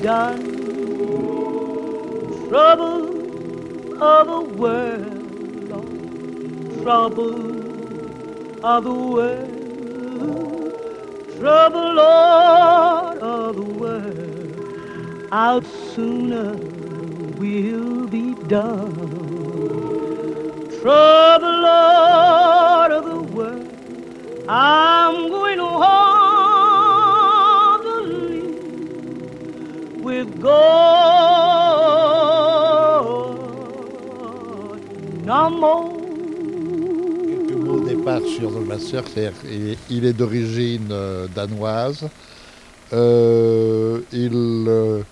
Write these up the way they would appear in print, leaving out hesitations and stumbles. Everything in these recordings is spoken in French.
done. Trouble of the world, Lord, trouble of the world, trouble, Lord, of the world, out sooner will be done. Trouble, Lord, of the world, I'm going to haunt the leaf with gold, no more. Quelques mots au départ sur Douglas Sirk, il est d'origine danoise. Il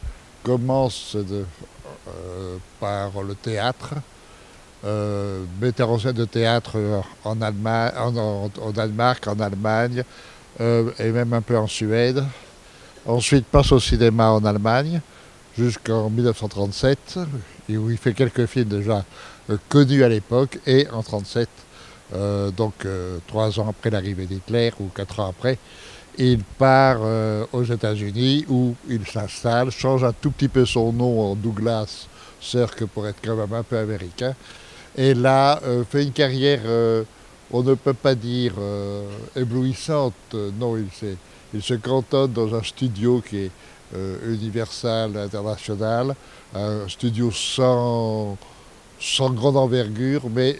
commence par le théâtre, metteur en scène de théâtre en Allemagne, au Danemark, en Allemagne et même un peu en Suède. Ensuite passe au cinéma en Allemagne jusqu'en 1937, où il fait quelques films déjà connus à l'époque, et en 1937, donc 3 ans après l'arrivée d'Hitler ou 4 ans après, il part aux États-Unis où il s'installe, change un tout petit peu son nom en Douglas Sirk pour être quand même un peu américain, et là fait une carrière, on ne peut pas dire éblouissante, non, il se cantonne dans un studio qui est Universal International, un studio sans grande envergure, mais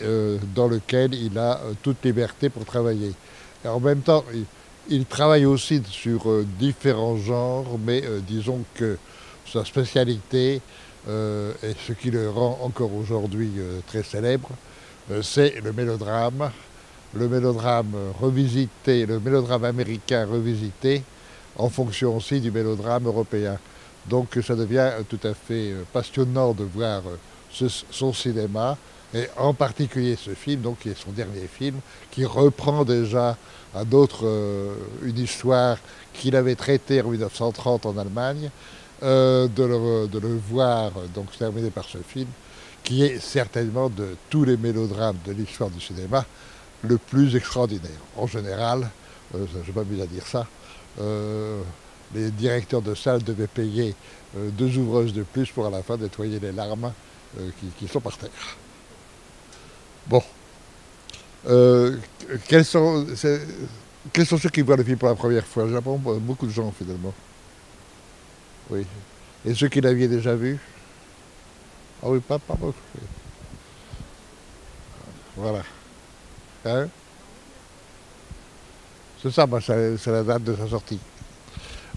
dans lequel il a toute liberté pour travailler. Et en même temps, il travaille aussi sur différents genres, mais disons que sa spécialité, et ce qui le rend encore aujourd'hui très célèbre, c'est le mélodrame revisité, le mélodrame américain revisité, en fonction aussi du mélodrame européen. Donc ça devient tout à fait passionnant de voir son cinéma, et en particulier ce film, donc, qui est son dernier film, qui reprend déjà une histoire qu'il avait traitée en 1930 en Allemagne, de le voir donc terminé par ce film, qui est certainement de tous les mélodrames de l'histoire du cinéma le plus extraordinaire. En général, je m'amuse à dire ça, les directeurs de salle devaient payer 2 ouvreuses de plus pour à la fin nettoyer les larmes qui sont par terre. Bon. Quels sont ceux qui voient le film pour la première fois? J'apprends beaucoup de gens finalement. Oui. Et ceux qui l'aviez déjà vu? Ah oui, pas beaucoup. Voilà. Hein? C'est ça, bah, c'est la date de sa sortie.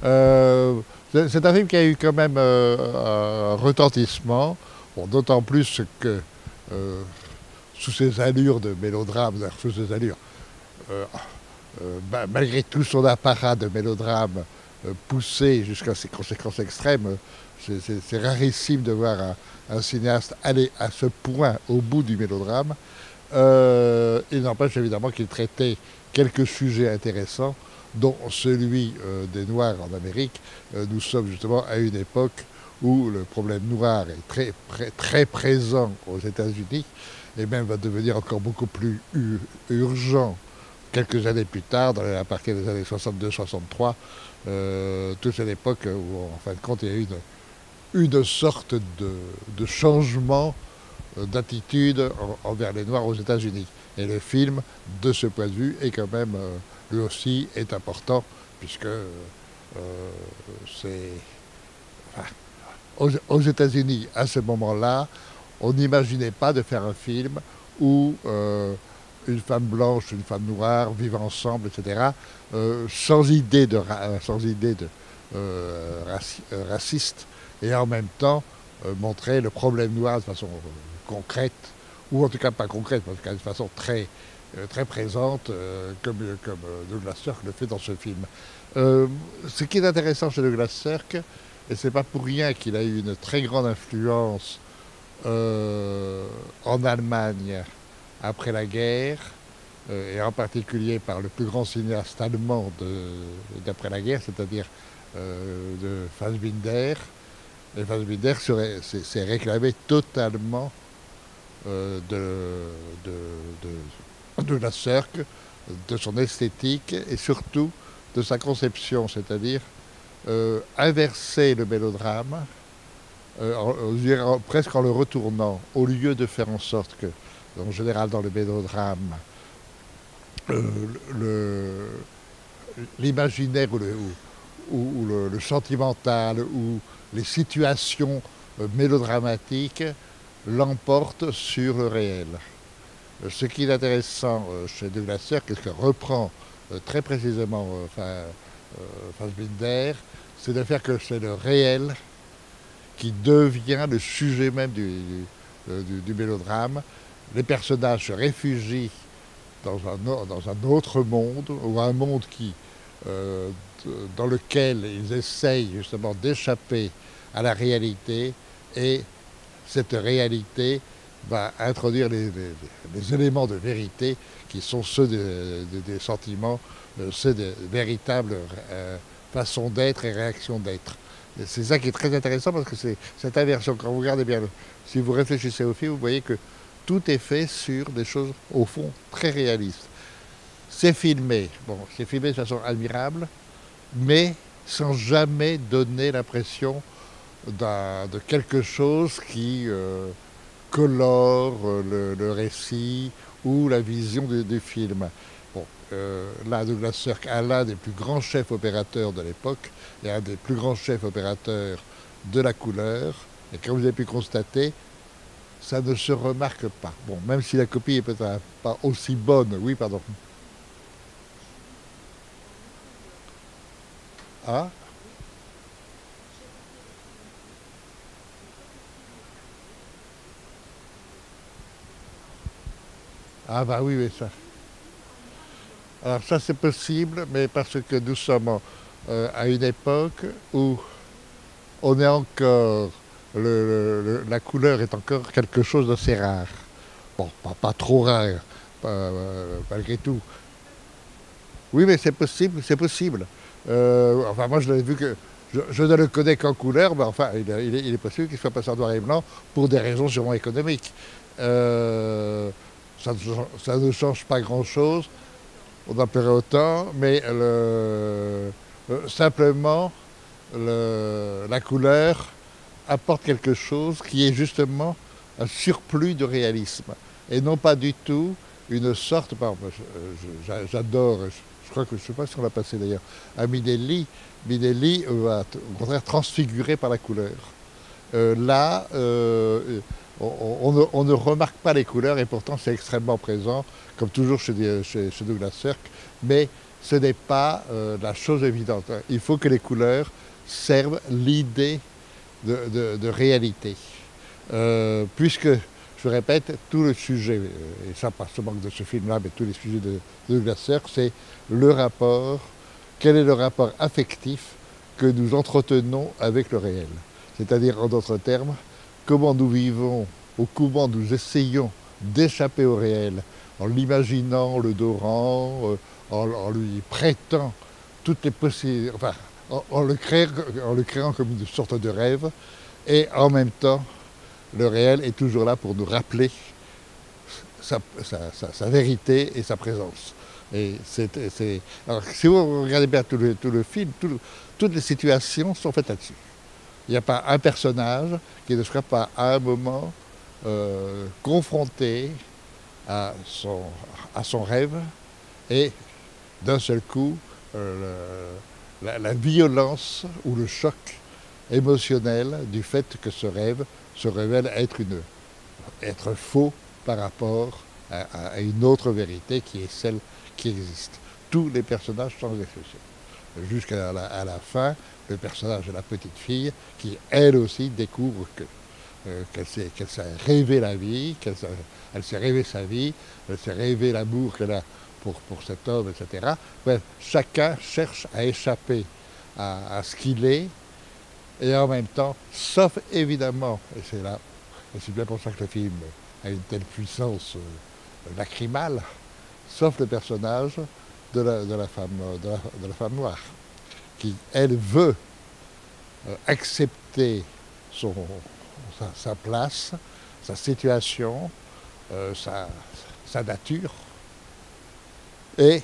C'est un film qui a eu quand même un retentissement, bon, d'autant plus que sous ses allures de mélodrame, sous ses allures, malgré tout son apparat de mélodrame poussé jusqu'à ses conséquences extrêmes, c'est rarissime de voir un cinéaste aller à ce point au bout du mélodrame. Il n'empêche évidemment qu'il traitait quelques sujets intéressants, dont celui des Noirs en Amérique. Nous sommes justement à une époque où le problème noir est très présent aux États-Unis, et même va devenir encore beaucoup plus urgent quelques années plus tard, à partir des années 62-63, toute cette époque où, en fin de compte, il y a eu une sorte de changement d'attitude envers les Noirs aux États-Unis. Et le film, de ce point de vue, est quand même, lui aussi, est important, puisque c'est... Enfin, aux États-Unis, à ce moment-là, on n'imaginait pas de faire un film où une femme blanche, une femme noire vivent ensemble, etc., sans idée raciste, et en même temps montrer le problème noir de façon concrète, ou en tout cas pas concrète, mais en tout cas de façon très présente, comme Douglas Sirk le fait dans ce film. Ce qui est intéressant chez Douglas Sirk, et c'est pas pour rien qu'il a eu une très grande influence en Allemagne après la guerre, et en particulier par le plus grand cinéaste allemand d'après la guerre, c'est-à-dire de Fassbinder. Et Fassbinder s'est réclamé totalement de Douglas Sirk, de son esthétique et surtout de sa conception, c'est-à-dire inverser le mélodrame, je dirais presque en le retournant, au lieu de faire en sorte que, en général dans le mélodrame, le- l'imaginaire ou le sentimental ou les situations mélodramatiques l'emportent sur le réel. Ce qui est intéressant chez Douglas Sirk, et ce que reprend très précisément Fassbinder, c'est de faire que c'est le réel qui devient le sujet même du mélodrame. Les personnages se réfugient dans un autre monde, ou un monde euh, dans lequel ils essayent justement d'échapper à la réalité, et cette réalité va introduire les éléments de vérité qui sont ceux des sentiments, ceux des véritables façons d'être et réactions d'être. C'est ça qui est très intéressant, parce que c'est cette inversion. Quand vous regardez bien, si vous réfléchissez au film, vous voyez que tout est fait sur des choses, au fond, très réalistes. C'est filmé, bon, c'est filmé de façon admirable, mais sans jamais donner l'impression de quelque chose qui colore le récit ou la vision du film. Bon, là, Douglas Sirk, l'un des plus grands chefs opérateurs de l'époque et un des plus grands chefs opérateurs de la couleur. Et comme vous avez pu constater, ça ne se remarque pas. Bon, même si la copie est peut-être pas aussi bonne. Oui, pardon. Ah, ah bah oui, oui, ça. Alors ça c'est possible, mais parce que nous sommes à une époque où on est encore, la couleur est encore quelque chose d'assez rare. Bon, pas trop rare, malgré tout. Oui, mais c'est possible, c'est possible. Enfin, moi, je l'ai vu que je ne le connais qu'en couleur, mais enfin, il est possible qu'il soit passé en noir et blanc pour des raisons sûrement économiques. Euh, ça ne change pas grand-chose, on en paierait autant, mais simplement, la couleur apporte quelque chose qui est justement un surplus de réalisme, et non pas du tout une sorte, par exemple, j'adore, je crois que je ne sais pas si on l'a passé d'ailleurs, à Minelli. Minelli va au contraire transfiguré par la couleur. Là, on ne remarque pas les couleurs, et pourtant c'est extrêmement présent, comme toujours chez Douglas Sirk, mais ce n'est pas la chose évidente. Il faut que les couleurs servent l'idée de réalité. Puisque, je répète, tout le sujet, et ça pas seulement de ce film-là, mais tous les sujets de Douglas Sirk, c'est le rapport, quel est le rapport affectif que nous entretenons avec le réel. C'est-à-dire, en d'autres termes, comment nous vivons, ou comment nous essayons d'échapper au réel, en l'imaginant, le dorant, en lui prêtant toutes les possibilités, enfin, en le créant comme une sorte de rêve, et en même temps, le réel est toujours là pour nous rappeler sa vérité et sa présence. Et alors, si vous regardez bien tout le film, toutes les situations sont faites là-dessus. Il n'y a pas un personnage qui ne sera pas à un moment confronté à son rêve, et d'un seul coup, la violence ou le choc émotionnel du fait que ce rêve se révèle être faux par rapport à une autre vérité qui est celle qui existe. Tous les personnages sans exception. Jusqu'à la fin, le personnage de la petite fille qui, elle aussi, découvre qu'elle s'est rêvé la vie, elle s'est rêvé sa vie, elle s'est rêvé l'amour qu'elle a pour cet homme, etc. Bref, chacun cherche à échapper à ce qu'il est, et en même temps, sauf évidemment, et c'est là, et c'est bien pour ça que le film a une telle puissance lacrymale, sauf le personnage de la femme noire, qui, elle, veut accepter sa place, sa situation, sa nature, et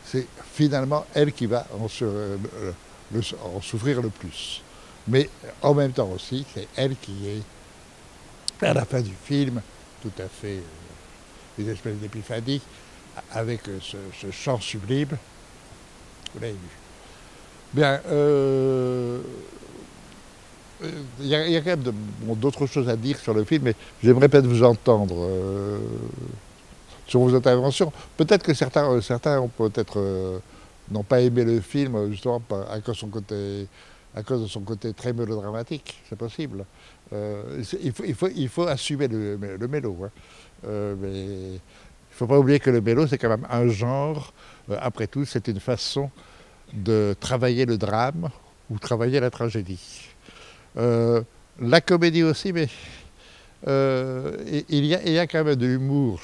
c'est finalement elle qui va en souffrir le plus. Mais en même temps aussi, c'est elle qui est, à la fin du film, tout à fait une espèce d'épiphanie, avec ce chant sublime. Vous l'avez vu. Bien, il y a quand même d'autres choses à dire sur le film, mais j'aimerais peut-être vous entendre sur vos interventions. Peut-être que certains ont peut-être n'ont pas aimé le film justement à cause de son côté très mélodramatique, c'est possible. Il faut assumer le mélo. Hein. Mais il ne faut pas oublier que le mélo, c'est quand même un genre. Après tout, c'est une façon de travailler le drame ou travailler la tragédie. La comédie aussi, mais il y a quand même de l'humour,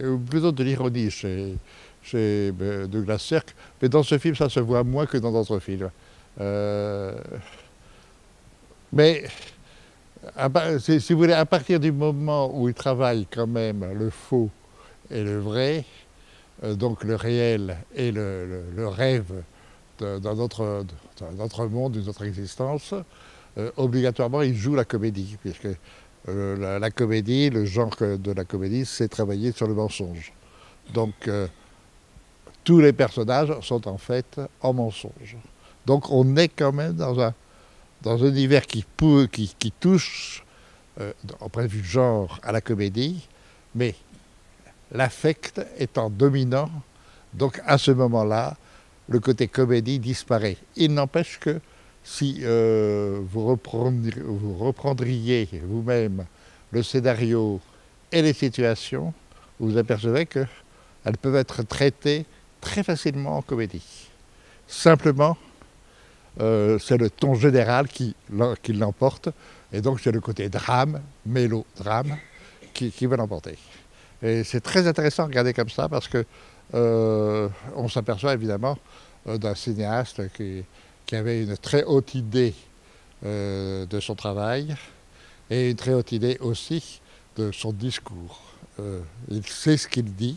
ou plutôt de l'ironie chez Douglas Sirk, mais dans ce film, ça se voit moins que dans d'autres films. Mais si vous voulez, à partir du moment où il travaille quand même le faux et le vrai, donc le réel et le rêve dans notre monde, d'une autre existence, obligatoirement il joue la comédie, puisque la comédie, le genre de la comédie, c'est travailler sur le mensonge. Donc tous les personnages sont en fait en mensonge. Donc on est quand même dans un univers qui touche, au point de vue genre, à la comédie, mais l'affect étant dominant, donc à ce moment-là, le côté comédie disparaît. Il n'empêche que si vous reprendriez vous-même le scénario et les situations, vous apercevrez qu'elles peuvent être traitées très facilement en comédie. Simplement, c'est le ton général qui l'emporte, et donc c'est le côté drame, mélodrame, qui va l'emporter. Et c'est très intéressant à regarder comme ça, parce que on s'aperçoit évidemment d'un cinéaste qui avait une très haute idée de son travail, et une très haute idée aussi de son discours. Il sait ce qu'il dit,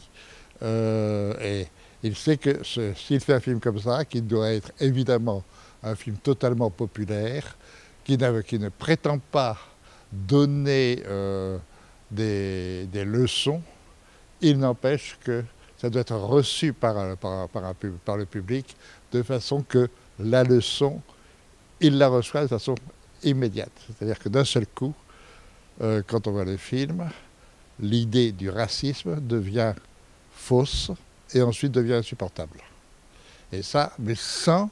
et il sait que s'il fait un film comme ça, qui doit être évidemment un film totalement populaire, qui ne prétend pas donner des leçons, il n'empêche que ça doit être reçu par le public de façon que la leçon, il la reçoit de façon immédiate. C'est-à-dire que d'un seul coup, quand on voit le film, l'idée du racisme devient fausse et ensuite devient insupportable. Et ça, mais sans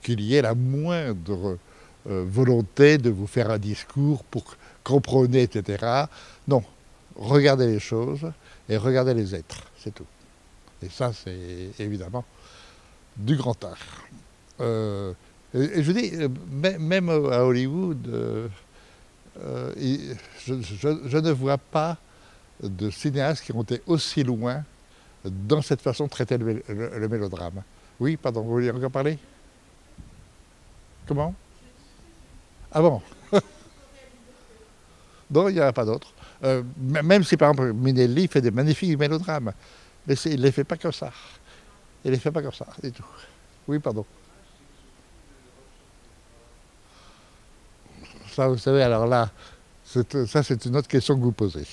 qu'il y ait la moindre volonté de vous faire un discours pour comprendre, etc. Non, regardez les choses et regardez les êtres, c'est tout. Et ça, c'est évidemment du grand art. Et je dis, même à Hollywood, je ne vois pas de cinéastes qui ont été aussi loin dans cette façon de traiter le mélodrame. Oui, pardon, vous voulez encore parler? Comment? Ah bon? Non, il n'y en a pas d'autre. Même si, par exemple, Minelli fait des magnifiques mélodrames, mais il ne les fait pas comme ça. Il ne les fait pas comme ça, du tout. Oui, pardon. Ça, vous savez, alors là, ça, c'est une autre question que vous posez.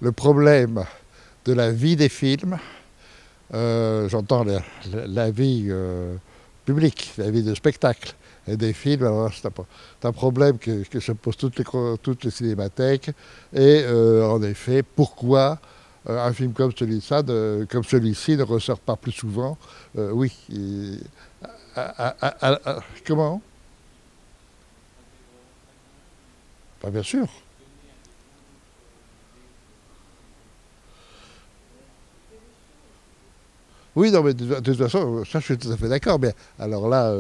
Le problème de la vie des films, j'entends la vie publique, la vie de spectacle, et des films, alors c'est un problème que se posent toutes les cinémathèques. Et en effet, pourquoi un film comme celui-ci ne ressort pas plus souvent? Oui. Comment? Bah, bien sûr. Oui, non, mais de toute façon, ça je suis tout à fait d'accord. Mais alors là,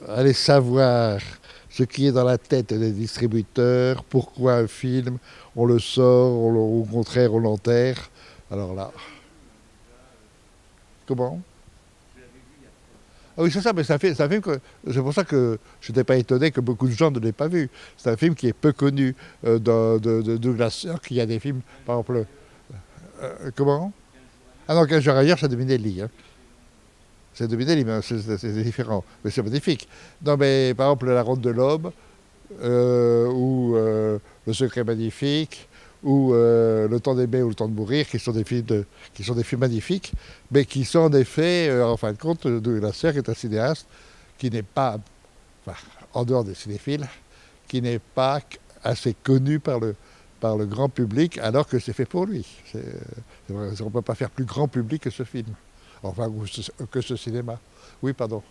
aller savoir ce qui est dans la tête des distributeurs, pourquoi un film, on le sort, au contraire, on l'enterre. Alors là, comment? Ah oui, c'est ça, mais c'est un film que. C'est pour ça que je n'étais pas étonné que beaucoup de gens ne l'aient pas vu. C'est un film qui est peu connu de Douglas Sirk. Il y a des films, par exemple. Comment? Ah non, 15 jours ailleurs, c'est de Minelli. Hein. C'est dominer l'humain, c'est différent. Mais c'est magnifique. Non, mais par exemple, La Ronde de l'Aube, ou Le Secret magnifique, ou Le Temps d'aimer ou Le Temps de mourir, qui sont des films magnifiques, mais qui sont en effet, en fin de compte, Douglas Sirk est un cinéaste qui n'est pas, enfin, en dehors des cinéphiles, qui n'est pas assez connu par le grand public, alors que c'est fait pour lui. On ne peut pas faire plus grand public que ce film, enfin, que ce cinéma. Oui, pardon.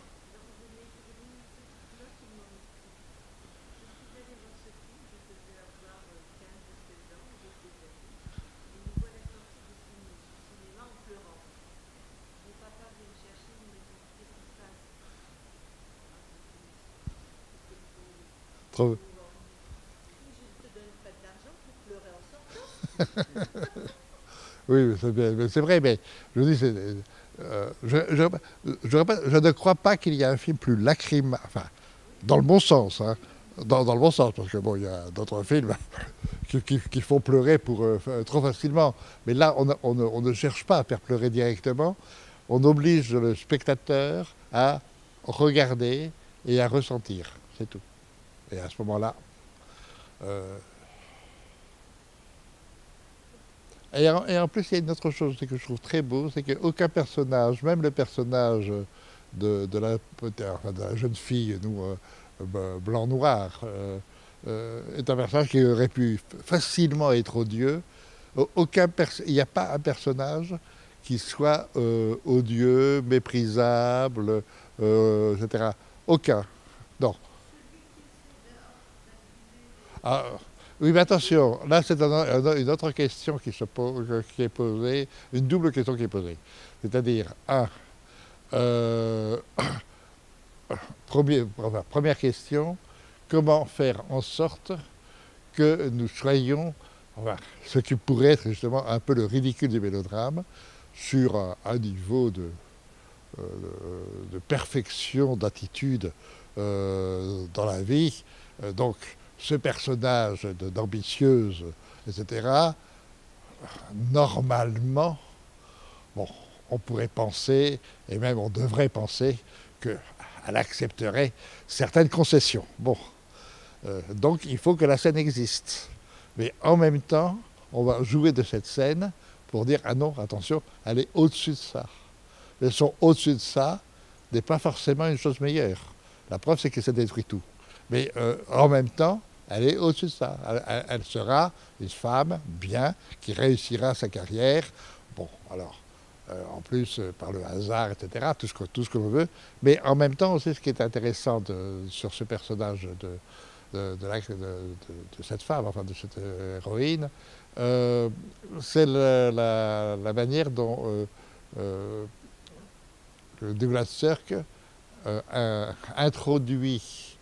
Trop... Oui, c'est vrai, mais je dis, je ne crois pas qu'il y ait un film plus lacrymal, enfin, dans le bon sens, hein, dans le bon sens, parce que bon, il y a d'autres films qui font pleurer trop facilement, mais là, on ne cherche pas à faire pleurer directement, on oblige le spectateur à regarder et à ressentir, c'est tout. Et à ce moment-là, euh, et en plus, il y a une autre chose que je trouve très beau, c'est qu'aucun personnage, même le personnage de la jeune fille, nous, blanc-noir, est un personnage qui aurait pu facilement être odieux. Il n'y a pas un personnage qui soit odieux, méprisable, etc. Aucun. Non. Ah, oui, mais attention, là c'est une autre question qui est posée, une double question qui est posée. C'est-à-dire, euh, première question, comment faire en sorte que nous soyons, enfin, ce qui pourrait être justement un peu le ridicule du mélodrame, sur un niveau euh, de perfection, d'attitude dans la vie. Donc, ce personnage d'ambitieuse, etc., normalement, bon, on pourrait penser, et même on devrait penser, qu'elle accepterait certaines concessions. Bon, donc il faut que la scène existe. Mais en même temps, on va jouer de cette scène pour dire, ah non, attention, elle est au-dessus de ça. Elles sont au-dessus de ça n'est pas forcément une chose meilleure. La preuve, c'est que ça détruit tout. Mais en même temps, elle est au-dessus de ça. Elle sera une femme bien, qui réussira sa carrière. Bon, alors, en plus, par le hasard, etc., tout ce que l'on veut. Mais en même temps, aussi, ce qui est intéressant sur ce personnage de cette femme, enfin de cette héroïne, c'est la manière dont Douglas Sirk introduit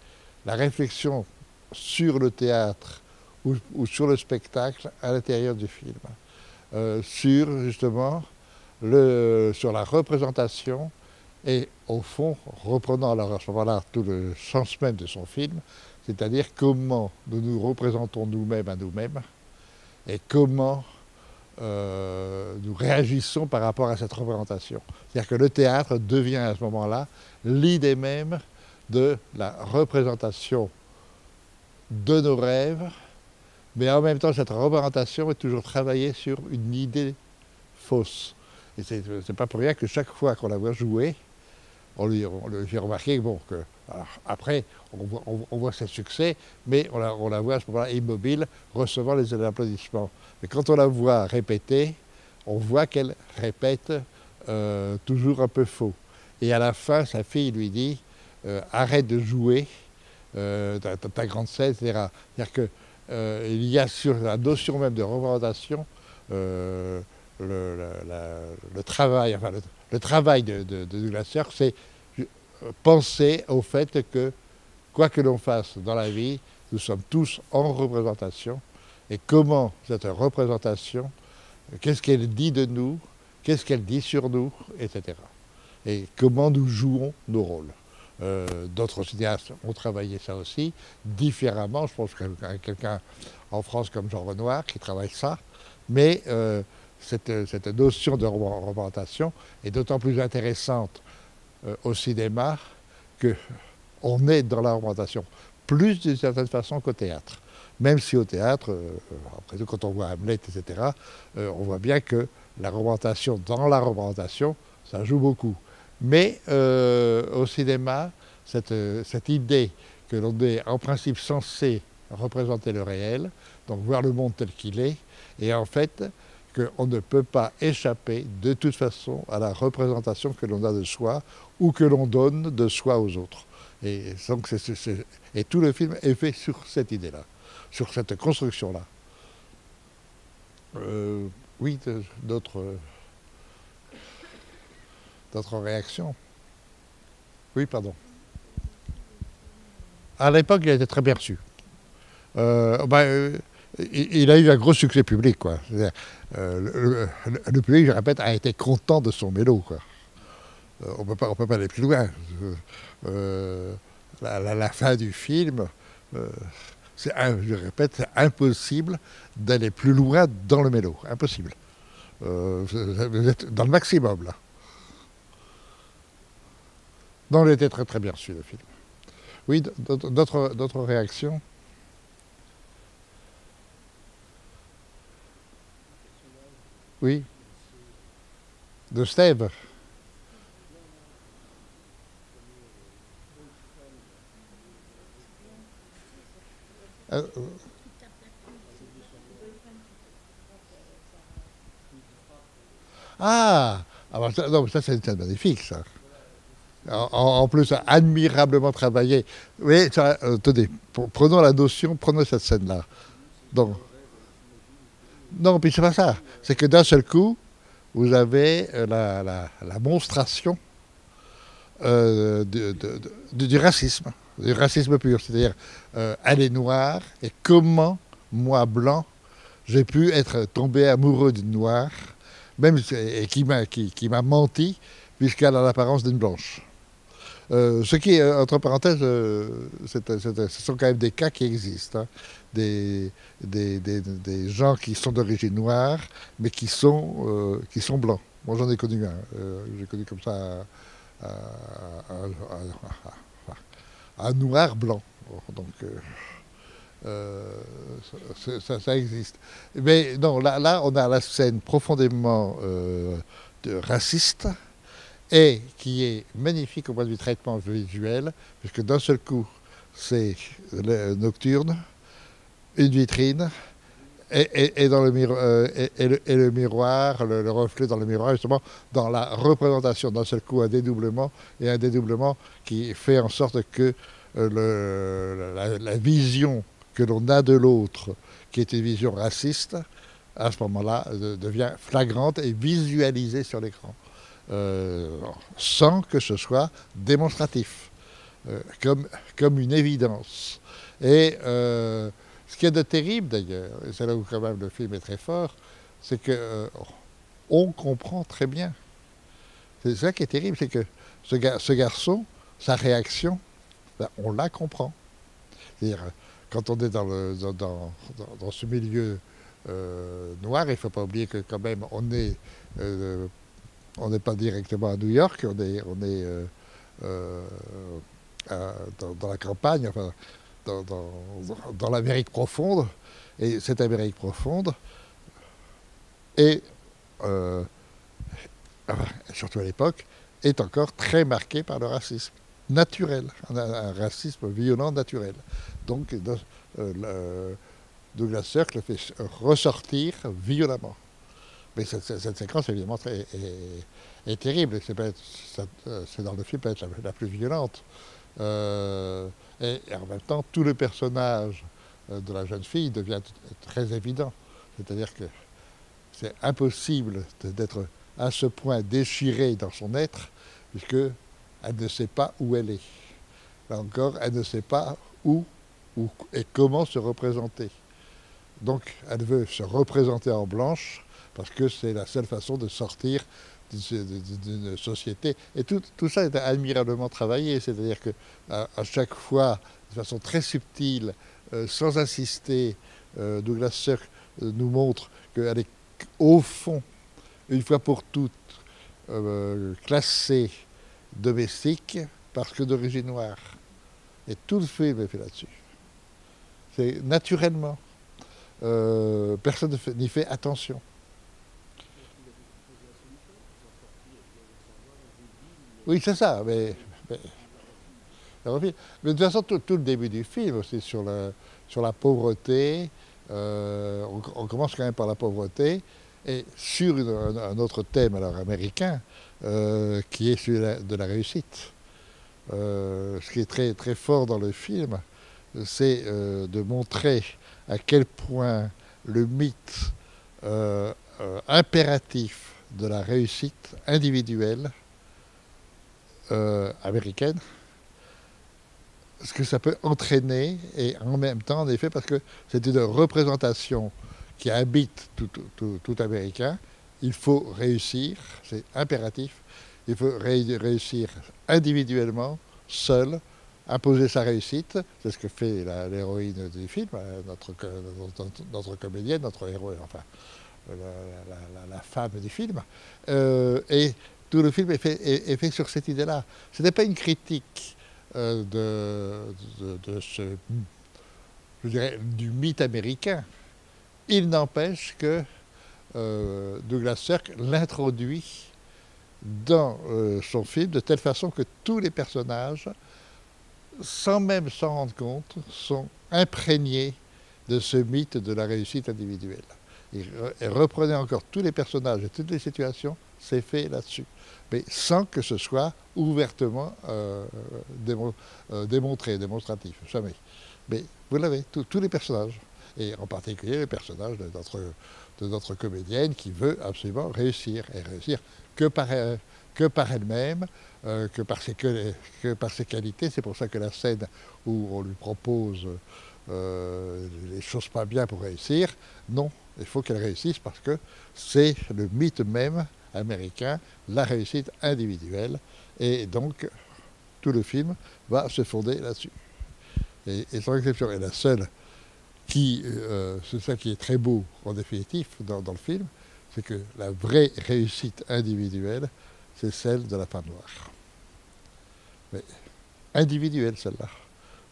la réflexion sur le théâtre ou sur le spectacle à l'intérieur du film, sur justement sur la représentation et au fond, reprenant alors à ce moment-là tout le sens même de son film, c'est-à-dire comment nous nous représentons nous-mêmes à nous-mêmes et comment nous réagissons par rapport à cette représentation. C'est-à-dire que le théâtre devient à ce moment-là l'idée même de la représentation de nos rêves, mais en même temps cette représentation est toujours travaillée sur une idée fausse. Et c'est pas pour rien que chaque fois qu'on la voit jouer, on lui fait remarquer bon, que alors, après on voit ses succès, mais on la voit à ce moment-là immobile, recevant les applaudissements. Mais quand on la voit répéter, on voit qu'elle répète toujours un peu faux. Et à la fin, sa fille lui dit arrête de jouer ta grande scène, etc. C'est-à-dire qu'il y a sur la notion même de représentation le travail, enfin le travail de Douglas Sirk, c'est penser au fait que, quoi que l'on fasse dans la vie, nous sommes tous en représentation. Et comment cette représentation, qu'est-ce qu'elle dit de nous, qu'est-ce qu'elle dit sur nous, etc. Et comment nous jouons nos rôles. D'autres cinéastes ont travaillé ça aussi, différemment. Je pense qu'il y a quelqu'un en France comme Jean Renoir qui travaille ça. Mais cette notion de représentation est d'autant plus intéressante au cinéma qu'on est dans la représentation, plus d'une certaine façon qu'au théâtre. Même si au théâtre, après tout quand on voit Hamlet, etc., on voit bien que la représentation dans la représentation, ça joue beaucoup. Mais au cinéma, cette idée que l'on est en principe censé représenter le réel, donc voir le monde tel qu'il est, et en fait qu'on ne peut pas échapper de toute façon à la représentation que l'on a de soi ou que l'on donne de soi aux autres. Et, donc et tout le film est fait sur cette idée-là, sur cette construction-là. Oui, d'autres réactions? Oui, pardon. À l'époque, il a été très bien reçu. Il a eu un gros succès public, quoi. Le public, je répète, a été content de son mélo, quoi. On peut pas aller plus loin. La fin du film, je répète, c'est impossible d'aller plus loin dans le mélo. Impossible. Vous êtes dans le maximum, là. Non, il était très très bien reçu, le film. Oui, d'autres réactions? Oui. De Steve. Non, ça c'est une scène magnifique, ça. En plus, admirablement travaillé. Oui, tenez, prenons la notion, prenons cette scène-là. Donc, non, puis c'est pas ça. C'est que d'un seul coup, vous avez la monstration du racisme pur. C'est-à-dire, elle est noire, et comment, moi, blanc, j'ai pu être tombé amoureux d'une noire, même et qui m'a menti, puisqu'elle a l'apparence d'une blanche. Ce qui, entre parenthèses, ce sont quand même des cas qui existent. Hein. Des gens qui sont d'origine noire, mais qui sont blancs. Moi, j'en ai connu un. J'ai connu comme ça un noir blanc. Donc, ça existe. Mais non, là, on a la scène profondément raciste et qui est magnifique au point de vue traitement visuel, puisque d'un seul coup, c'est nocturne, une vitrine, et dans le le miroir, le reflet dans le miroir, justement, dans la représentation, d'un seul coup, un dédoublement qui fait en sorte que la vision que l'on a de l'autre, qui est une vision raciste, à ce moment-là, devient flagrante et visualisée sur l'écran. Sans que ce soit démonstratif, comme une évidence. Et ce qu'il y a de terrible d'ailleurs, et c'est là où quand même le film est très fort, c'est que on comprend très bien. C'est ça qui est terrible, c'est que ce garçon, sa réaction, ben, on la comprend. C'est-à-dire, quand on est dans ce milieu noir, il ne faut pas oublier que quand même on n'est pas directement à New York, on est dans la campagne, enfin, dans l'Amérique profonde, et cette Amérique profonde est, surtout à l'époque, est encore très marquée par le racisme naturel, un racisme violent naturel. Donc Douglas Sirk le fait ressortir violemment. Mais cette séquence, évidemment, est terrible. C'est dans le film peut-être la plus violente. Et en même temps, tout le personnage de la jeune fille devient très évident. C'est-à-dire que c'est impossible d'être à ce point déchirée dans son être, puisqu'elle ne sait pas où elle est. Là encore, elle ne sait pas où et comment se représenter. Donc, elle veut se représenter en blanche, parce que c'est la seule façon de sortir d'une société. Et tout ça est admirablement travaillé, c'est-à-dire qu'à chaque fois, de façon très subtile, sans insister, Douglas Sirk nous montre qu'elle est au fond, une fois pour toutes, classée domestique parce que d'origine noire. Et tout le film est fait là-dessus. C'est naturellement. Personne n'y fait attention. Oui, c'est ça, mais de toute façon, tout le début du film, c'est sur la pauvreté. On commence quand même par la pauvreté, et sur un autre thème alors américain, qui est celui de la réussite. Ce qui est très, très fort dans le film, c'est de montrer à quel point le mythe impératif de la réussite individuelle américaine, ce que ça peut entraîner, et en même temps, en effet, parce que c'est une représentation qui habite tout Américain, il faut réussir, c'est impératif, il faut réussir individuellement, seul, imposer sa réussite, c'est ce que fait l'héroïne du film, notre comédienne, notre héroïne, enfin, la femme du film, et tout le film est fait sur cette idée-là. Ce n'est pas une critique je dirais, du mythe américain. Il n'empêche que Douglas Sirk l'introduit dans son film de telle façon que tous les personnages, sans même s'en rendre compte, sont imprégnés de ce mythe de la réussite individuelle. Et reprenez encore tous les personnages et toutes les situations, c'est fait là-dessus. Mais sans que ce soit ouvertement démonstratif, jamais. Mais vous l'avez, tous les personnages, et en particulier le personnage de notre comédienne qui veut absolument réussir, et réussir que par elle-même, que par ses qualités. C'est pour ça que la scène où on lui propose les choses pas bien pour réussir, non, il faut qu'elle réussisse parce que c'est le mythe même américain, la réussite individuelle, et donc tout le film va se fonder là-dessus. Et sans exception, et la seule c'est ça qui est très beau en définitif dans le film, c'est que la vraie réussite individuelle, c'est celle de la femme noire. Mais individuelle, celle-là.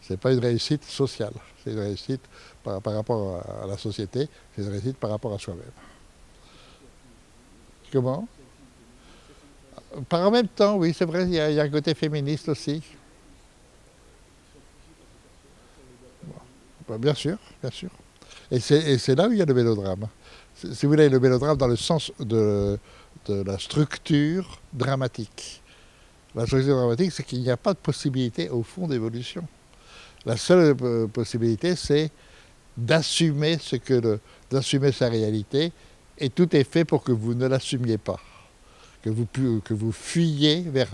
Ce n'est pas une réussite sociale, c'est une réussite par rapport à la société, c'est une réussite par rapport à soi-même. Comment? En même temps, oui, c'est vrai, il y a un côté féministe aussi. Bien sûr, bien sûr. Et c'est là où il y a le mélodrame. Si vous voulez, le mélodrame dans le sens de la structure dramatique. La structure dramatique, c'est qu'il n'y a pas de possibilité, au fond, d'évolution. La seule possibilité, c'est d'assumer d'assumer sa réalité, et tout est fait pour que vous ne l'assumiez pas. Que vous fuyiez vers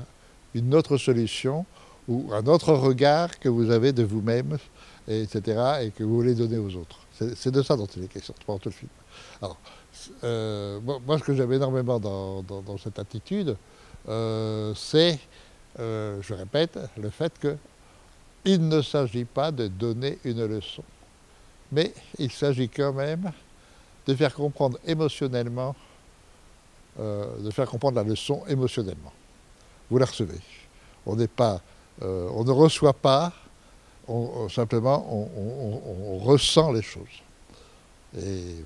une autre solution ou un autre regard que vous avez de vous-même, etc., et que vous voulez donner aux autres. C'est de ça dont il est question pendant tout le film. Alors, moi, ce que j'aime énormément dans cette attitude, c'est, je répète, le fait qu'il ne s'agit pas de donner une leçon, mais il s'agit quand même de faire comprendre émotionnellement, de faire comprendre la leçon émotionnellement. Vous la recevez. On ne reçoit pas, simplement on ressent les choses. Et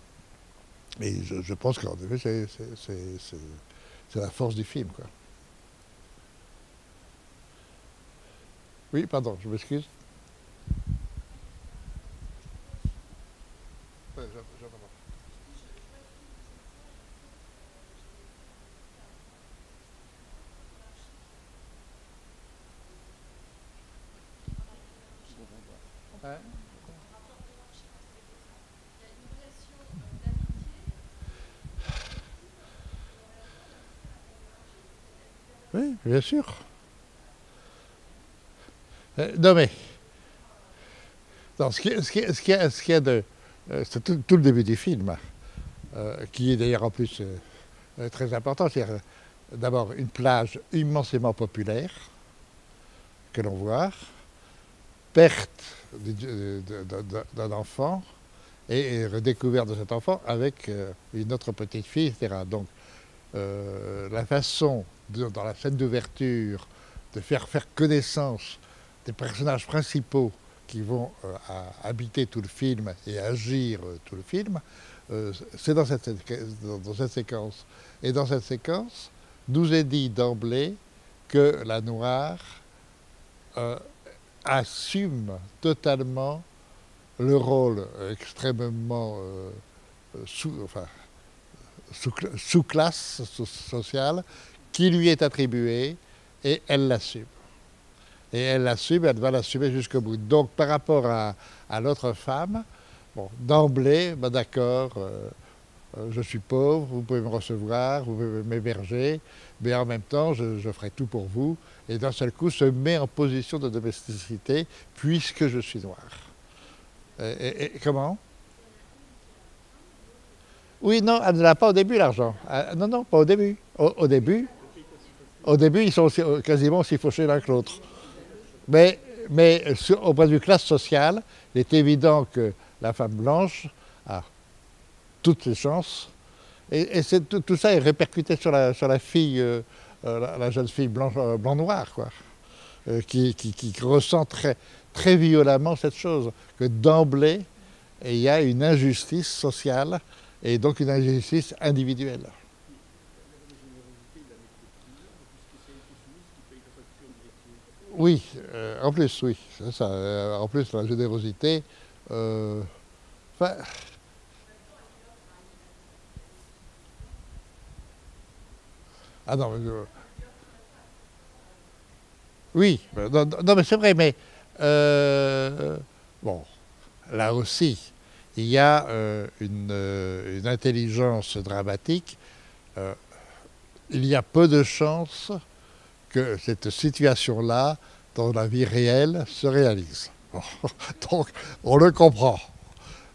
je pense qu'en effet, c'est la force du film, quoi. Oui, pardon, je m'excuse. Oui, bien sûr. Non mais, non, ce qui est de... c'est tout le début du film, qui est d'ailleurs en plus très important. C'est d'abord une plage immensément populaire que l'on voit, perte d'un enfant et redécouverte de cet enfant avec une autre petite fille, etc. Donc la façon, dans la scène d'ouverture, de faire connaissance des personnages principaux qui vont habiter tout le film et agir tout le film, c'est dans cette séquence. Et dans cette séquence, nous est dit d'emblée que la noire assume totalement le rôle extrêmement sous-classe sociale qui lui est attribuée, et elle l'assume. Et elle l'assume, elle va l'assumer jusqu'au bout. Donc par rapport à l'autre femme, bon, d'emblée, ben d'accord, je suis pauvre, vous pouvez me recevoir, vous pouvez m'héberger, mais en même temps, je ferai tout pour vous. Et d'un seul coup, se met en position de domesticité, puisque je suis noir. Et comment? Oui, non, elle ne l'a pas au début, l'argent. Non, non, pas au début. Au début, ils sont quasiment aussi fauchés l'un que l'autre. Mais au point de vue classe sociale, il est évident que la femme blanche a toutes ses chances. Et tout ça est répercuté sur la fille, la jeune fille blanc-noire, quoi, qui ressent très violemment cette chose, que d'emblée, il y a une injustice sociale et donc une injustice individuelle. Oui, en plus, oui, c'est ça. En plus, la générosité. Enfin, ah non, oui, non, mais c'est vrai, mais bon, là aussi, il y a une intelligence dramatique. Il y a peu de chances que cette situation-là, dans la vie réelle, se réalise. Bon, donc, on le comprend.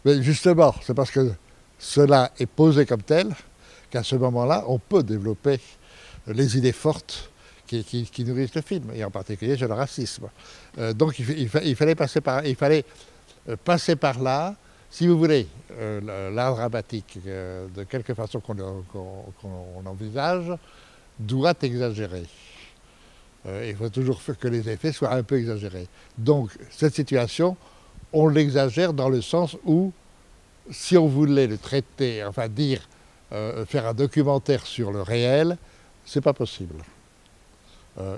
Mais justement, c'est parce que cela est posé comme tel qu'à ce moment-là, on peut développer les idées fortes qui nourrissent le film, et en particulier sur le racisme. Donc il fallait passer par là. Si vous voulez, l'art dramatique, de quelque façon qu'on envisage, doit exagérer. Il faut toujours que les effets soient un peu exagérés. Donc cette situation, on l'exagère dans le sens où, si on voulait le traiter, enfin faire un documentaire sur le réel, c'est pas possible.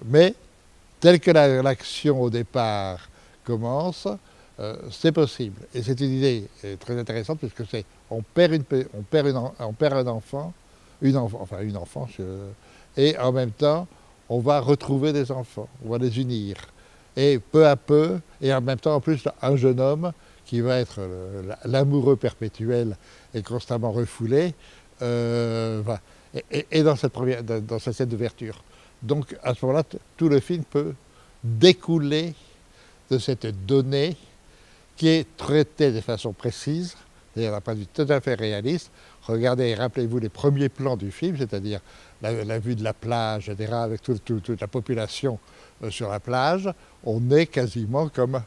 Mais tel que l'action au départ commence, c'est possible. Et c'est une idée très intéressante, puisque on perd un enfant, une enfant, et en même temps, on va retrouver des enfants, on va les unir. Et peu à peu, et en même temps, en plus, un jeune homme qui va être l'amoureux perpétuel et constamment refoulé, et dans cette scène d'ouverture. Donc, à ce moment-là, tout le film peut découler de cette donnée qui est traitée de façon précise, c'est-à-dire d'un point de vue tout à fait réaliste. Regardez et rappelez-vous les premiers plans du film, c'est-à-dire la vue de la plage, etc., avec toute la population sur la plage. On est quasiment comme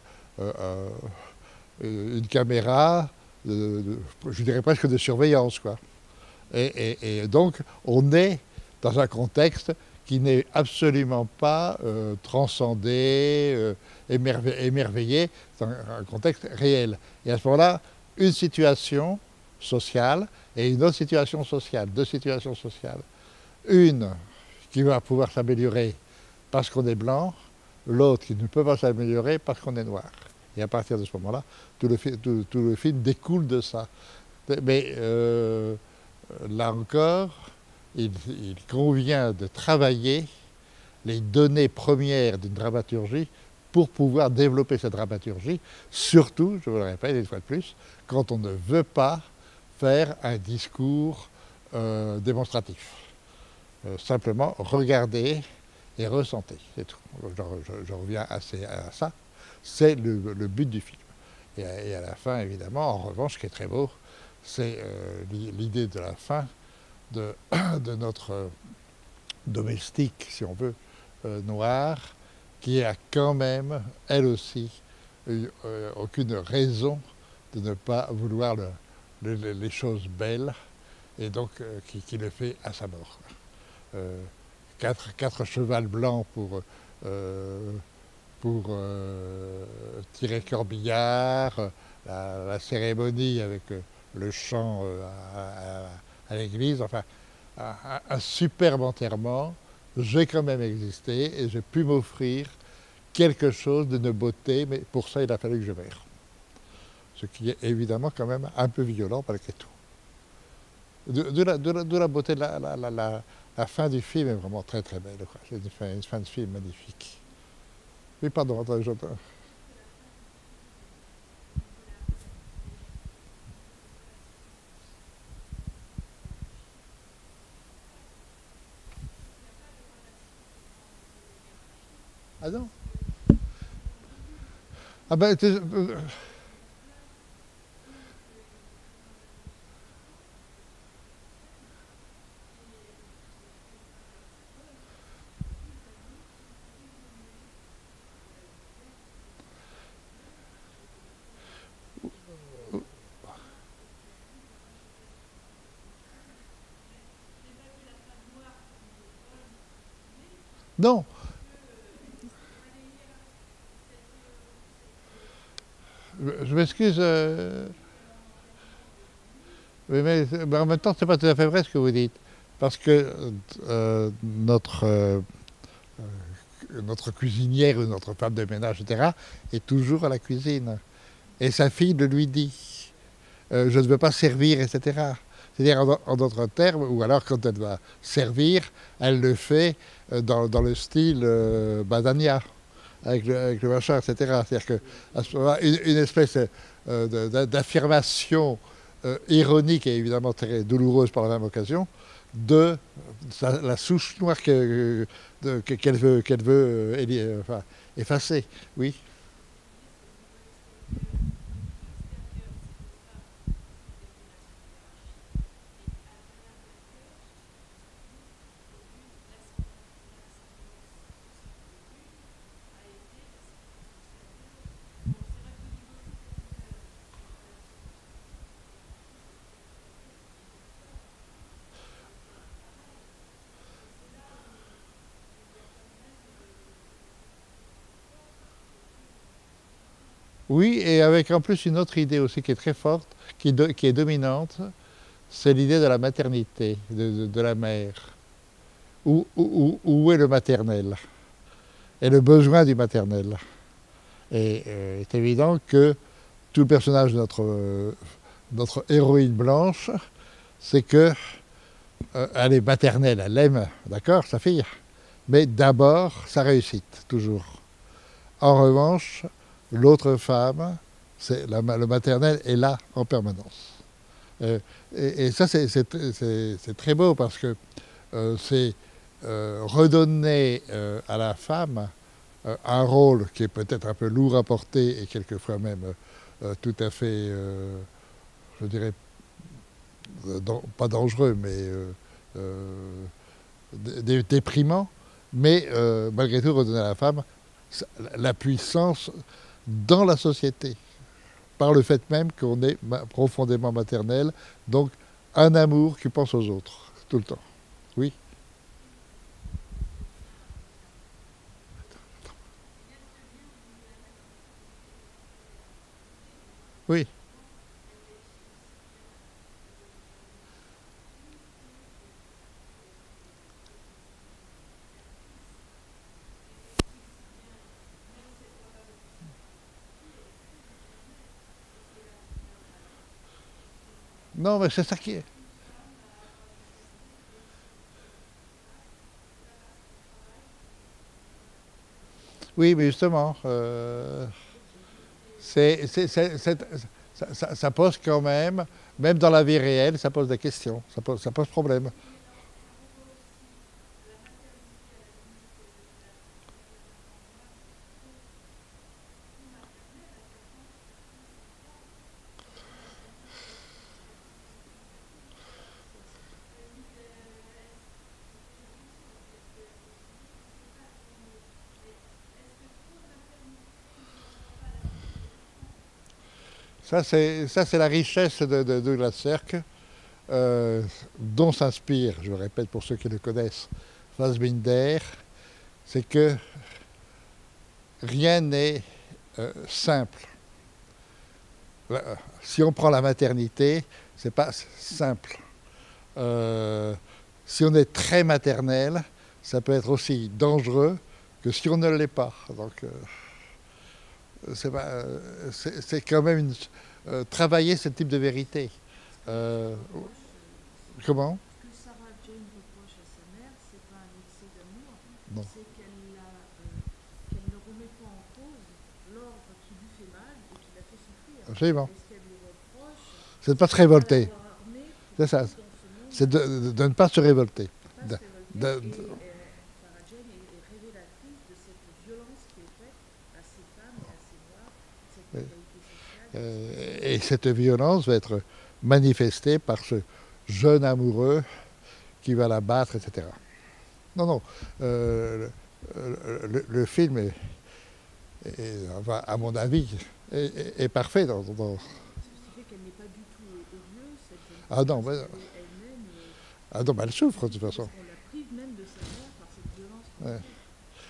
une caméra, je dirais presque de surveillance, quoi. Et donc, on est dans un contexte qui n'est absolument pas transcendé, émerveillé, dans un contexte réel. Et à ce moment-là, une situation sociale et une autre situation sociale, deux situations sociales. Une qui va pouvoir s'améliorer parce qu'on est blanc, l'autre qui ne peut pas s'améliorer parce qu'on est noir. Et à partir de ce moment-là, tout le film découle de ça. Mais là encore, il convient de travailler les données premières d'une dramaturgie pour pouvoir développer cette dramaturgie, surtout, je vous le répète une fois de plus, quand on ne veut pas faire un discours démonstratif. Simplement regarder et ressentir, c'est tout. Je reviens à ça, c'est le but du film. Et à la fin, évidemment, en revanche, ce qui est très beau, c'est l'idée de la fin de notre domestique, si on veut, noire, qui a quand même, elle aussi, aucune raison de ne pas vouloir les choses belles, et donc qui le fait à sa mort. 4 chevals blancs pour euh, pour tirer corbillard, la cérémonie avec le chant à l'église, enfin un superbe enterrement. J'ai quand même existé et j'ai pu m'offrir quelque chose d'une beauté, mais pour ça il a fallu que je meure. Ce qui est évidemment quand même un peu violent malgré tout. De la beauté de la fin du film est vraiment très très belle. C'est une fin de film magnifique. Oui, pardon, attendez, j'entends. Ah non. Ah ben, non. Je m'excuse. Mais en même temps, c'est pas tout à fait vrai ce que vous dites. Parce que notre cuisinière ou notre femme de ménage, etc., est toujours à la cuisine. Et sa fille le lui dit. Je ne veux pas servir, etc. C'est-à-dire, en d'autres termes, ou alors quand elle va servir, elle le fait dans le style Badania, avec le machin, etc. C'est-à-dire qu'à ce moment-là, une espèce d'affirmation ironique et évidemment très douloureuse par la même occasion de la souche noire qu'elle veut enfin, effacer. Oui. Oui, et avec en plus une autre idée aussi qui est très forte, qui est dominante, c'est l'idée de la maternité, de la mère. Où est le maternel? Et le besoin du maternel. Et c'est évident que tout le personnage de notre héroïne blanche, c'est que elle est maternelle, elle aime, d'accord, sa fille, mais d'abord sa réussite, toujours. En revanche, l'autre femme, le maternel est là en permanence. Euh, et ça, c'est très beau parce que c'est redonner à la femme un rôle qui est peut-être un peu lourd à porter et quelquefois même tout à fait, je dirais, pas dangereux, mais déprimant, mais malgré tout redonner à la femme la puissance dans la société, par le fait même qu'on est profondément maternel, donc un amour qui pense aux autres, tout le temps. Oui, oui. Non, mais c'est ça qui est. Oui, mais justement, ça pose quand même dans la vie réelle, ça pose des questions, ça pose problème. Ça, c'est la richesse de Douglas Sirk, dont s'inspire, je le répète pour ceux qui le connaissent, Fassbinder, c'est que rien n'est simple. Si on prend la maternité, c'est pas simple. Si on est très maternel, ça peut être aussi dangereux que si on ne l'est pas. Donc, c'est quand même travailler ce type de vérité. Comment? Ce que Sarah Jane reproche à sa mère, c'est pas un excès d'amour, Non. c'est qu'elle ne remet pas en cause l'ordre qui lui fait mal et qui la fait souffrir. Absolument. Et ce qu'elle lui reproche, C'est de ne pas se c'est de révolter. l'avoir armée pour C'est ça. vivre dans ce monde, C'est de ne pas se révolter. pas se révolter. Sarah Jane est révélatrice de cette violence qui est faite à ces femmes et à ces noirs, cette égalité sociale. Et cette violence va être manifestée par ce jeune amoureux qui va la battre, etc. Non, non. Le film à mon avis, est parfait dans. Ce qui fait qu'elle n'est pas du tout odieuse, cette jeune femme, Ah non, parce mais, qu'elle est elle-même, ah non, mais elle souffre de toute façon. elle la prive même de sa mère par cette violence. Ouais.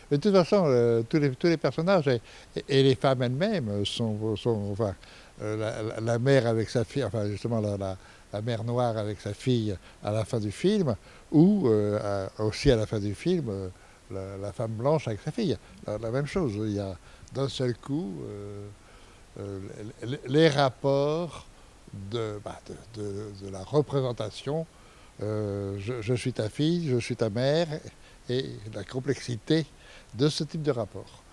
Mais de toute façon, tous les personnages et les femmes elles-mêmes sont enfin, la mère avec sa fille, enfin justement la mère noire avec sa fille à la fin du film, ou aussi à la fin du film, la femme blanche avec sa fille. La même chose. Il y a d'un seul coup les rapports de la représentation. Je suis ta fille, je suis ta mère, et la complexité de ce type de rapport.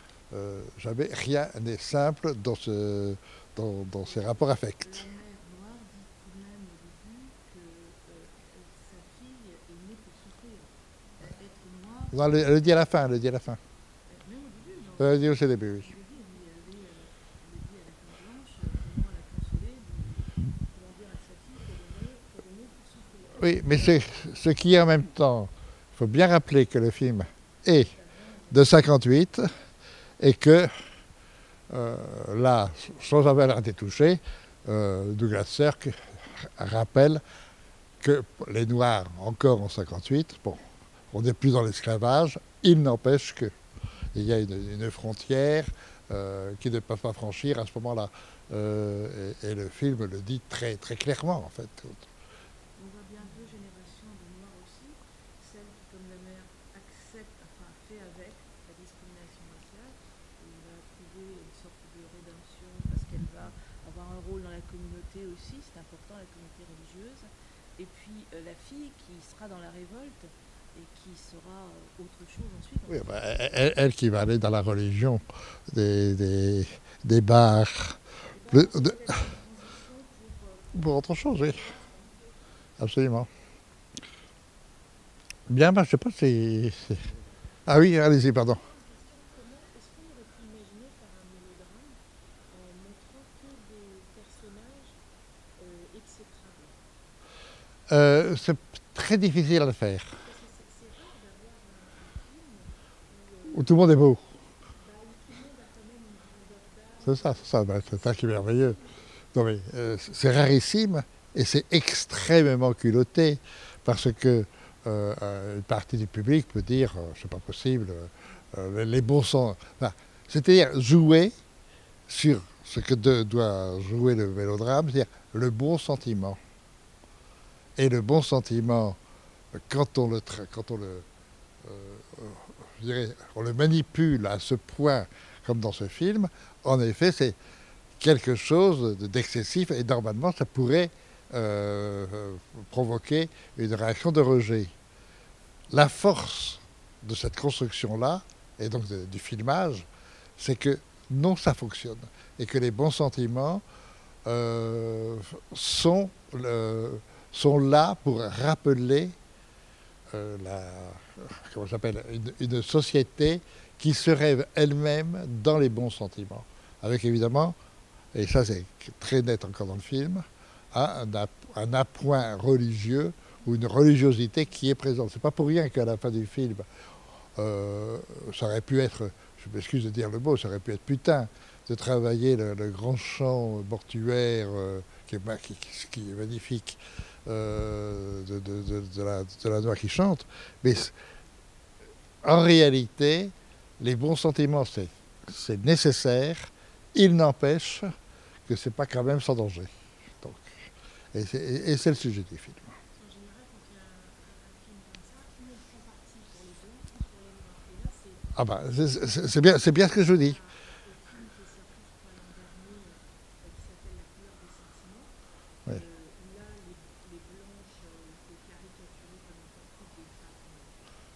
Jamais rien n'est simple dans ces rapports affectifs. La mère noire dit tout de même au début que sa fille est née pour souffrir. Être noire, Non, elle le dit à la fin, elle le dit à la fin. même au début, non, Elle le dit au début, oui. elle le dit à la femme blanche, comment la consoler, comment dire à sa fille qu'elle est née pour souffrir. Oui, mais c'est ce qui est en même temps. Il faut bien rappeler que le film est de 58 et que là, sans avoir été touché, Douglas Sirk rappelle que les Noirs, encore en 58, bon, on n'est plus dans l'esclavage, il n'empêche qu'il y a une frontière qu'ils ne peuvent pas franchir à ce moment-là. Et le film le dit très, très clairement, en fait. On voit bien deux générations de noirs aussi, celle qui, comme la mère, accepte, enfin fait avec la discrimination raciale, et va trouver une sorte de rédemption parce qu'elle va avoir un rôle dans la communauté aussi, c'est important, la communauté religieuse, et puis la fille qui sera dans la révolte et qui sera autre chose ensuite. Oui, bah, elle qui va aller dans la religion des bars. Pour autre chose, oui. Absolument. Bien, bah, je sais pas si. Ah oui, allez-y, pardon. Comment est-ce qu'on aurait pu imaginer faire un mélodrame en montrant que des personnages exécrables? C'est très difficile à le faire. Parce que c'est rare d'avoir un film Où tout le monde est beau. où tout le monde a quand même une grandeur d'âme. C'est ça, bah, c'est ça qui est merveilleux. Non, mais, c'est rarissime et c'est extrêmement culotté parce que une partie du public peut dire c'est pas possible, les bons sens. Enfin, c'est-à-dire jouer sur ce que doit jouer le mélodrame, c'est-à-dire le bon sentiment. Et le bon sentiment, quand on le manipule à ce point, comme dans ce film, en effet, c'est quelque chose d'excessif et normalement, ça pourrait provoquer une réaction de rejet. La force de cette construction-là, et donc du filmage, c'est que non, ça fonctionne. Et que les bons sentiments sont là pour rappeler comment s'appelle, une société qui se rêve elle-même dans les bons sentiments. Avec évidemment, et ça c'est très net encore dans le film, un appoint religieux ou une religiosité qui est présente. C'est pas pour rien qu'à la fin du film, ça aurait pu être, je m'excuse de dire le mot, ça aurait pu être putain de travailler le grand chant mortuaire qui est magnifique de la noix qui chante. Mais en réalité, les bons sentiments, c'est c'est nécessaire, il n'empêche que c'est pas quand même sans danger. Donc, et c'est le sujet du film. En général, quand il y a un film comme ça, tout le monde prend parti pour les blancs ou pour les noirs. Et là, c'est Ah ben, c'est bien ce que je vous dis. au film qui est sorti, je crois, l'an dernier, qui s'appelle La couleur des sentiments. Ouais. Où là, les blanches étaient caricaturées comme étant toutes des femmes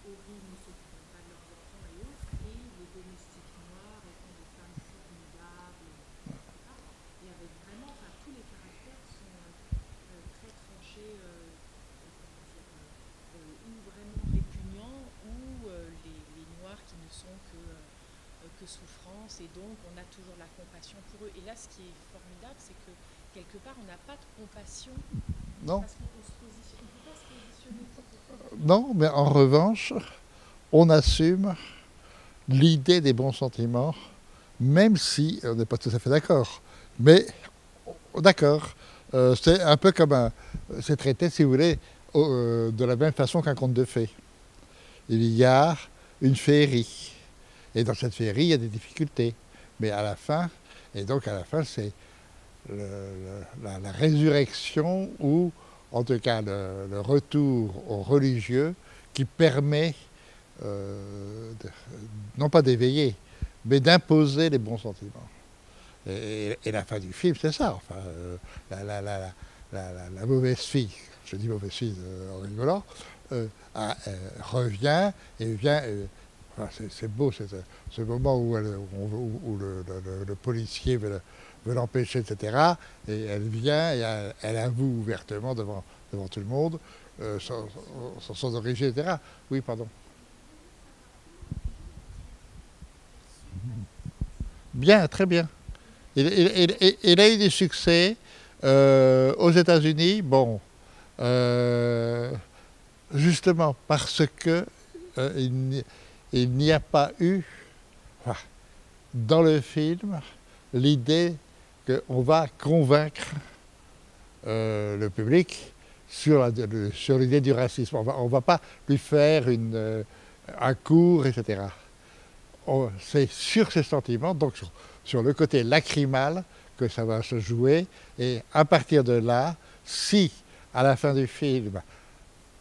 horribles, ne s'occupant pas de leurs enfants et autres, et les domestiques noirs étant des femmes formidables, etc. Et avec vraiment, enfin, tous les caractères sont très tranchés, comment dire, ou vraiment répugnants, ou les noirs qui ne sont que souffrance, et donc on a toujours la compassion pour eux. Et là, ce qui est formidable, c'est que quelque part, on n'a pas de compassion Non, parce qu'on se positionne, on ne peut pas se positionner pour non, mais en revanche, on assume l'idée des bons sentiments, même si on n'est pas tout à fait d'accord. Mais d'accord, c'est un peu comme c'est traité, si vous voulez, de la même façon qu'un conte de fées. Il y a une féerie. Et dans cette féerie, il y a des difficultés. Mais à la fin, et donc à la fin, c'est la résurrection ou en tout cas le retour au religieux qui permet non pas d'éveiller, mais d'imposer les bons sentiments. Et la fin du film, c'est ça. Enfin, la mauvaise fille, je dis mauvaise fille en rigolant, revient et vient. Enfin, c'est beau, ce moment où, où le policier veut l'empêcher, etc. Et elle vient et elle avoue ouvertement devant tout le monde son origine, etc. Oui, pardon. Bien, très bien. Il a eu du succès aux États-Unis, bon, justement parce que il n'y a pas eu dans le film l'idée qu'on va convaincre le public sur l'idée du racisme. On va pas lui faire un cours, etc. C'est sur ces sentiments, donc sur le côté lacrymal, que ça va se jouer. Et à partir de là, si à la fin du film,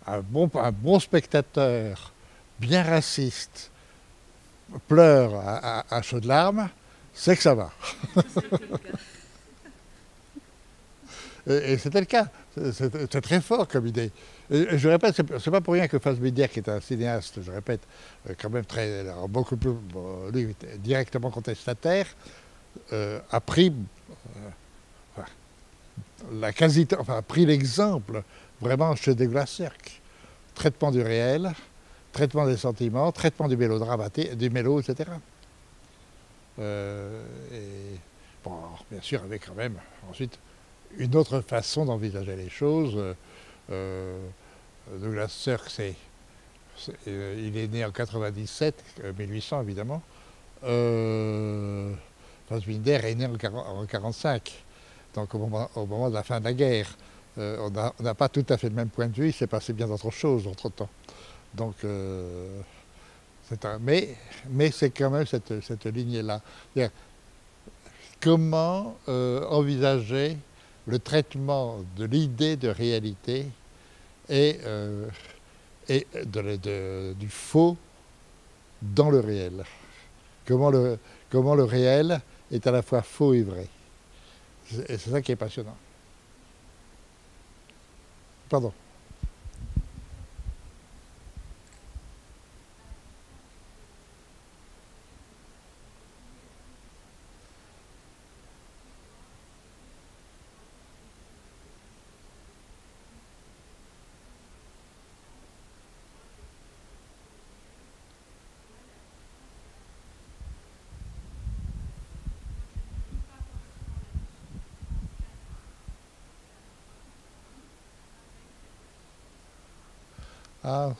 un bon spectateur bien raciste pleure à chaudes larmes, c'est que ça va. Et c'était le cas. C'est très fort comme idée. Et je répète, c'est pas pour rien que Fassbinder, qui est un cinéaste, je répète, quand même beaucoup plus, lui, directement contestataire, a pris a pris l'exemple vraiment chez Douglas-Sirk. Traitement du réel, traitement des sentiments, traitement du mélodramatique, du mélo, etc. Et bon, alors, bien sûr, avec quand même ensuite une autre façon d'envisager les choses. Douglas-Sirk, il est né en 97, 1800 évidemment. Fassbinder est né en 1945, donc au moment de la fin de la guerre. On n'a pas tout à fait le même point de vue, il s'est passé bien d'autres choses entre-temps. Donc, mais c'est quand même cette lignée-là. Comment envisager le traitement de l'idée de réalité et du faux dans le réel. Comment le réel est à la fois faux et vrai. Et c'est ça qui est passionnant. Pardon. Ah.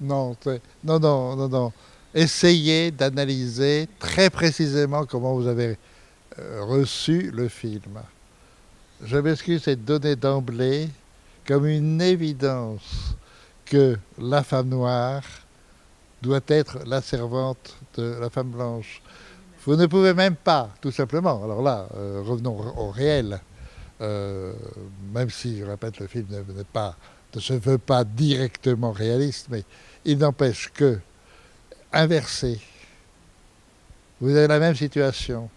Non, non. Essayez d'analyser très précisément comment vous avez reçu le film. je m'excuse, c'est donné d'emblée comme une évidence que la femme noire doit être la servante de la femme blanche. Vous ne pouvez même pas, tout simplement, alors là, revenons au réel, euh, même si, je répète, le film ne se veut pas directement réaliste, mais il n'empêche que, inversé, vous avez la même situation,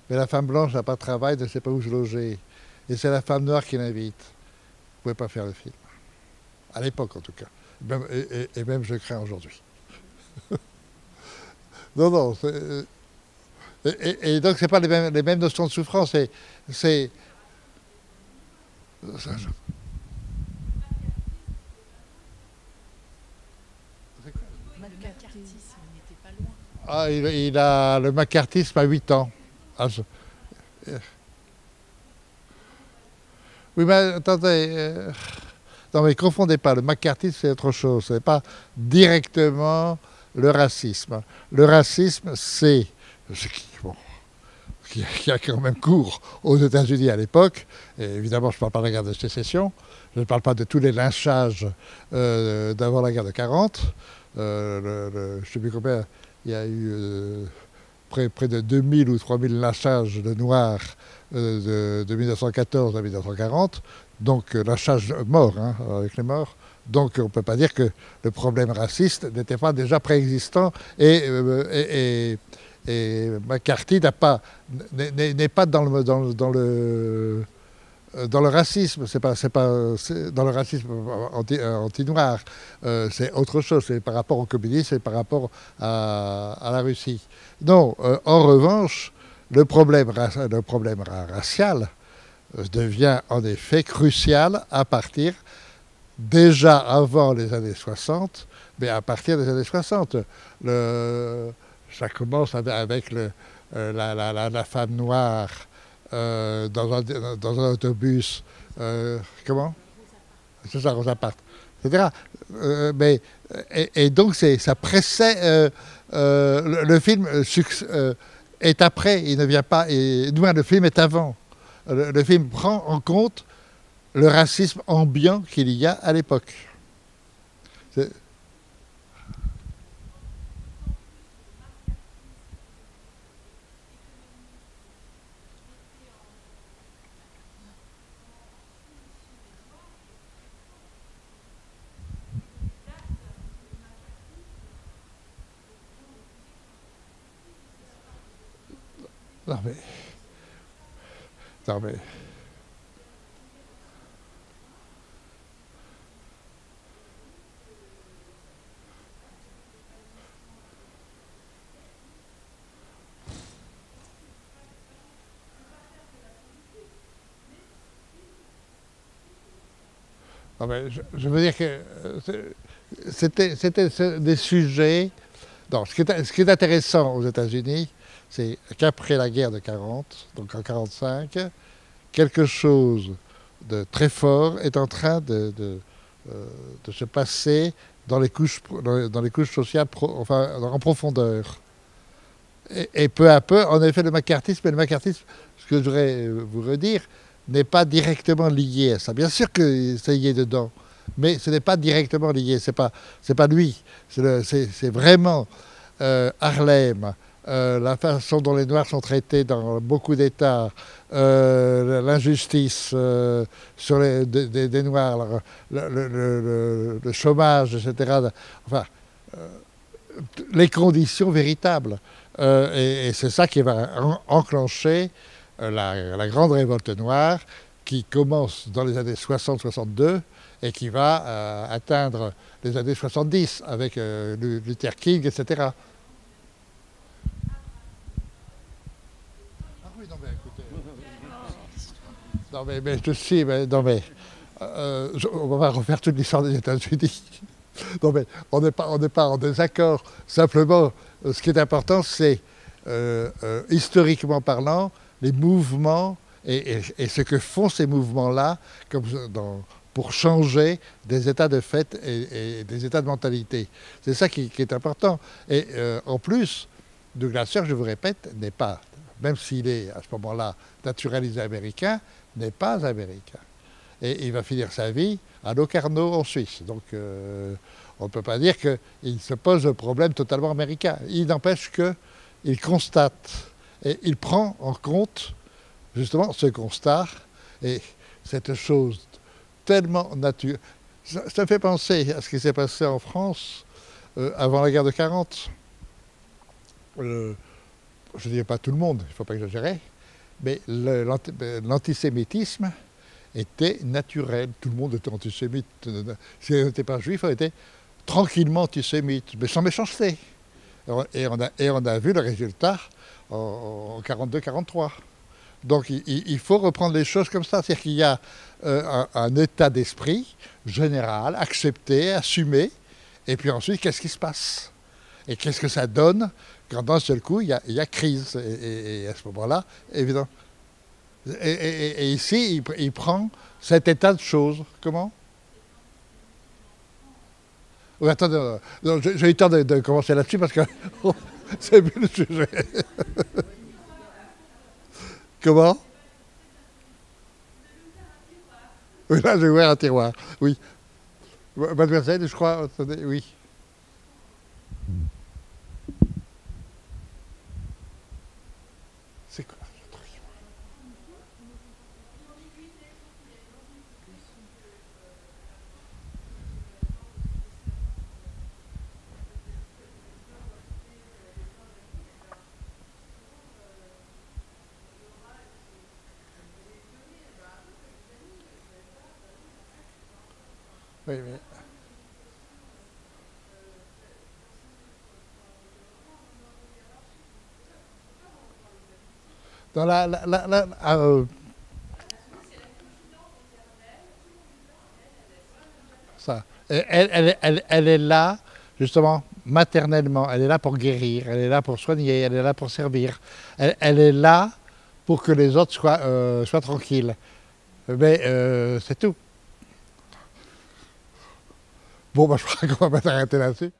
mais la femme blanche n'a pas de travail, ne sait pas où se loger, et c'est la femme noire qui l'invite. Vous ne pouvez pas faire le film. À l'époque, en tout cas. Et même, je crains aujourd'hui. Non, non. Et donc, ce n'est pas les mêmes notions de souffrance. C'est Macartisme, on n'était pas loin. ah, il a le macartisme à 8 ans. Ah, oui, mais attendez. Non, mais confondez pas. Le macartisme, c'est autre chose. Ce n'est pas directement le racisme. Le racisme, c'est ce bon, qui a quand même cours aux États-Unis à l'époque. Et évidemment, je ne parle pas de la guerre de sécession. Je ne parle pas de tous les lynchages d'avant la guerre de 40. Je ne sais plus combien. Il y a eu près de 2000 ou 3000 lynchages de Noirs de 1914 à 1940. Donc, lynchage mort, hein, avec les morts. Donc, on ne peut pas dire que le problème raciste n'était pas déjà préexistant et McCarthy n'est pas dans le racisme, c'est dans le racisme anti-noir, c'est autre chose, c'est par rapport au communisme, c'est par rapport à la Russie. Non, en revanche, le problème racial devient en effet crucial à partir, déjà avant les années 60, mais à partir des années 60. Ça commence avec la femme noire dans un autobus. Comment? C'est ça, Rosa Parks, etc. Et donc, ça précède. Le film est après, il ne vient pas. Le film est avant. Le film prend en compte le racisme ambiant qu'il y a à l'époque. Non mais... Non mais... Non mais je veux dire que c'était des sujets... Non, ce qui est intéressant aux États-Unis, c'est qu'après la guerre de 40, donc en 1945, quelque chose de très fort est en train de se passer dans les couches sociales, en profondeur. Et peu à peu, en effet, le macartisme, ce que je voudrais vous redire, n'est pas directement lié à ça. Bien sûr que ça y est dedans, mais ce n'est pas directement lié. C'est pas lui. C'est vraiment Harlem, la façon dont les Noirs sont traités dans beaucoup d'États, l'injustice sur des Noirs, le chômage, etc. Enfin, les conditions véritables. Et c'est ça qui va enclencher la grande révolte noire qui commence dans les années 60-62 et qui va atteindre les années 70 avec Luther King, etc. Ah oui, non mais écoutez... Non mais je sais, non mais... on va refaire toute l'histoire des États-Unis. Non mais on n'est pas en désaccord. Simplement, ce qui est important, c'est, historiquement parlant, les mouvements et ce que font ces mouvements-là pour changer des états de fait et des états de mentalité. C'est ça qui est important. Et en plus, Douglas Sirk, je vous répète, n'est pas même s'il est à ce moment-là naturalisé américain, n'est pas américain. Et il va finir sa vie à Locarno en Suisse. Donc on ne peut pas dire qu'il se pose un problème totalement américain. Il n'empêche qu'il constate et il prend en compte justement ce constat et cette chose tellement naturelle. Ça me fait penser à ce qui s'est passé en France avant la guerre de 40. Je ne dirais pas tout le monde, il ne faut pas exagérer, mais l'antisémitisme était naturel. Tout le monde était antisémite. Si on n'était pas juif, on était tranquillement antisémite, mais sans méchanceté. Et on a vu le résultat en 42-43. Donc il faut reprendre les choses comme ça. C'est-à-dire qu'il y a un état d'esprit général, accepté, assumé, et puis ensuite, qu'est-ce qui se passe? Et qu'est-ce que ça donne quand d'un seul coup, il y a crise? Et à ce moment-là, évidemment. Et ici, il prend cet état de choses. Comment? Oui, attendez, j'ai eu le temps de commencer là-dessus parce que c'est plus le sujet. Comment? Oui, là, j'ai ouvert un tiroir. Oui. Mademoiselle, je crois, attendez, oui. C'est quoi le truc? Oui, oui. Dans ça. Elle est là, justement, maternellement. Elle est là pour guérir, elle est là pour soigner, elle est là pour servir. Elle est là pour que les autres soient tranquilles. Mais c'est tout. Bon, bah, je crois qu'on va s'arrêter là-dessus.